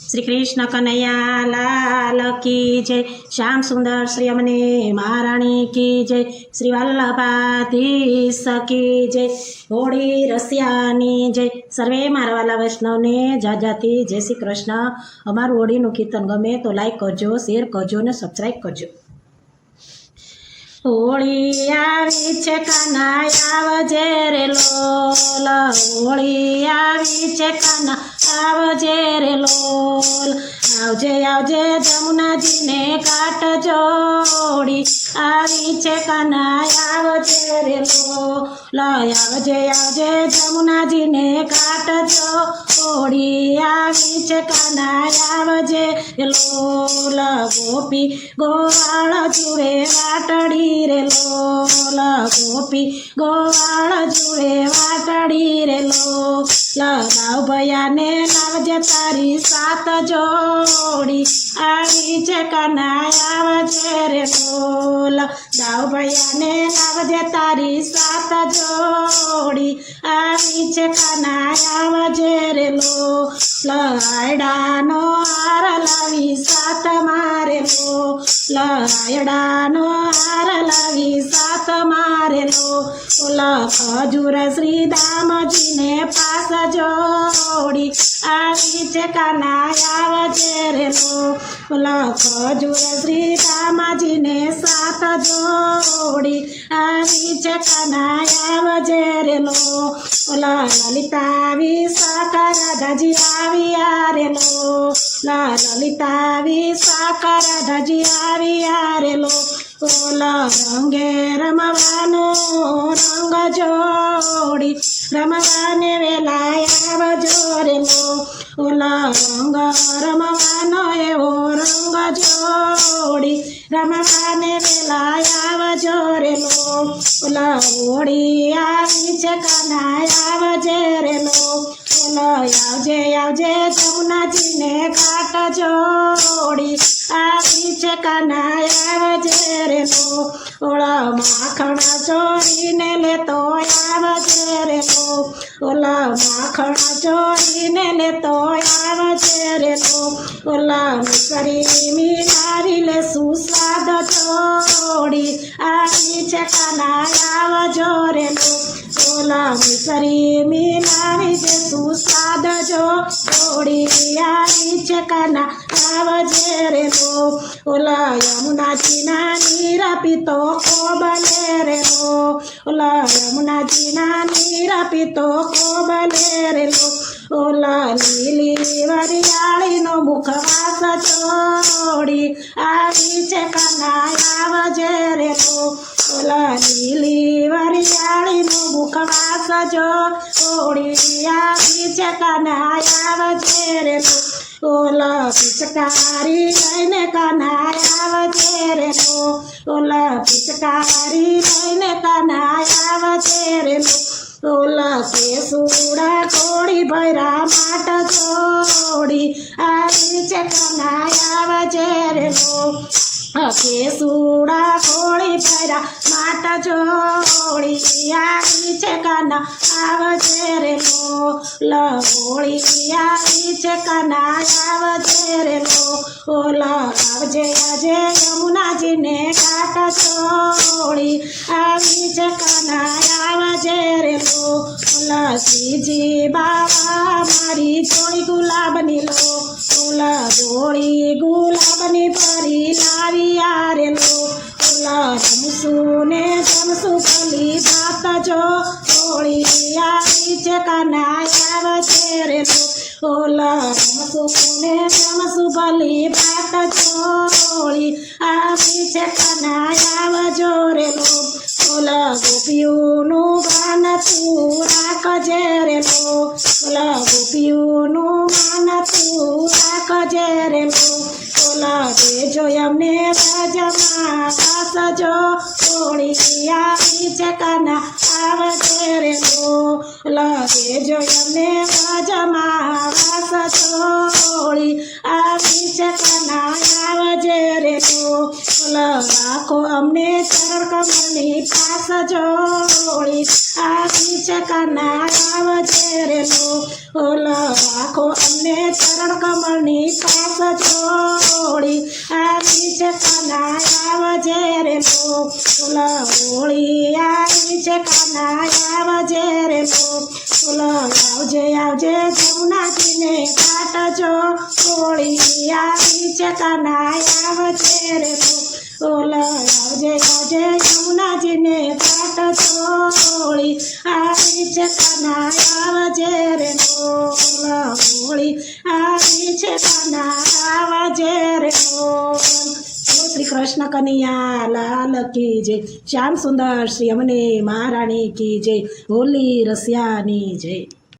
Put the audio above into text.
श्री कृष्ण कन्हैया लाल की जय। श्याम सुंदर श्री अमने महाराणी की जय। श्री वल्लभाधीश की जय। होળી રસિયાની જય। સર્વે મારા વાલા વૈષ્ણવને જાજાથી જય શ્રી કૃષ્ણ। અમારું હોળીનું કીર્તન ગમે તો લાઈક કરજો, શેર કરજો ને સબસ્ક્રાઈબ કરજો। હોળી આવી છે કાના આવજે રે લોલ, હોળી આવી છે કાના આવજે રે લોલ। આવજે આવજે જમુનાજીને કાટ જોડી, આવી છે કાના આવજે રે લોલ। આવજે આવજે જમુનાજીને કાટ જોડી, આવી છે કાના આવજે રે લોલ। ગોપી ગોવાળ જુએ વાટડી રે લોલ, ગોપી ગોવાળ જુએ વાટડી રે લોલ। દાવ ભયાને લાવજે તારી સાત જોડી, આવી છે કાના આવજે રે લોલ। દાવ ભયાને લાવજે તારી સાત જોડી, આવી છે કાના આવજે રે લોલ। આયડાનો હાર લાવી સાત મારે લોલ, આયડાનો હાર લાવી સાત મારે લોલ। ખજૂર શ્રી દામજીને પાસ જોડી, આવી છે કાના આવજે રે લોલ। ખજૂર શ્રી દામજીને સાત જોડી, આવી છે કાના આવજે રે લોલ। લલિતા વિશાખા રાધાજી આવ્યા રે લોલ, લલિતા વિશાખા રાધાજી આવ્યા રે લોલ। રંગે રમવાનો રંગ જોડી, રમવાને વેલા આવજો રે લોલ। રંગ રમવાનો એવો રંગ જોડી, રમવાને વેલા આવજો રે લોલ। હોળી આવી છે કાના આવજે રે લોલ। આવજે આવજે જમુનાજીને ઘાટ જોડી, આવી છે કાના આવજે રે લોલ। માખણ ચોરીને લેતો આવજે રે લોલ, માખણ ચોરીને લેતો આવજે રે લોલ। મિસરી મીઠારી લે સુસ્વાદ જોડી, આવી છે કાના આવજો રે લોલ। મિસરી મીઠારી લે સુસ્વાદ જોડી, આવી છે કાના આવજે રે લોલ। યમુનાજીના નીરા પીતો કોબલે રે લોલ, યમુનાજીના નીરા પીતો કોબલે રે લોલ। લીલી વરિયાળીનો મુખવાસ જોડી, આવી છે કાના આવજે રે લોલ। લીલી વરિયાળીનો મુખવાસ જોડી, આવી છે કાના આવજે રે લોલ। પિચકારી લઈને કાના આવજે રે લોલ, પિચકારી લઈને કાના આવજે રે લોલ। કેસુડા કોળી ભૈરા માટ જોડી, આવી છે કાના આવજે રે લોલ। કેસુડા કોળી ભૈરા માટ જોડી, આવી છે કાના આવજે રે લોલ। હોળી આવી છે કાના આવજે રે લોલ। આવજે આવજે યમુનાજીને ઘાટ જોડી, આવી છે કાના આવજે રે લોલ। શ્રીજી બાબા મારી જોડી ગુલાબની લોલ, જોડી ગુલાબની પરી લાવ્યા રે લોલ। રમશું ને જમશું ભલી ભાત જોડી, આવી છે કાના આવજે રે લોલ। રમશું ને જમશું ભલી ભાત જોડી, આવી છે કાના આવજો રે લોલ। ગોપીઓનું ગાન તું રાખજે રે લોલ, ગોપીઓનું ગાન તું રાખજે રે લોલ। લગેજો અમને વ્રજમાં વાસજો હોળી આવી છે કાના આવજે રે લો લગેજો અમને વ્રજમાં વાસજો હોળી આવી છે કાના આવજે રે લો રાખો અમને ચરણ કમળની પાસ જો હોળી આવી છે કાના આવજે રે લો રાખો અમને ચરણ કમળની પાસ જો હોળી આવી છે કાના આવજે રે લો હોળી આવી છે કાના આવજે રે લો આવજે આવજે જમુનાજીને કાટજો હોળી આવી છે કાના આવજે રે લો આવજે આવજે યમુનાજીને કાટજો હોળી આવી છે કાના આવજે રે લો હોળી આવી છે કાના આવજે રે લો શ્રી કૃષ્ણ કનૈયા લાલ કી જય શ્યામ સુંદર શ્રી અમને મહારાણી કી જય હોલી રસિયાની જય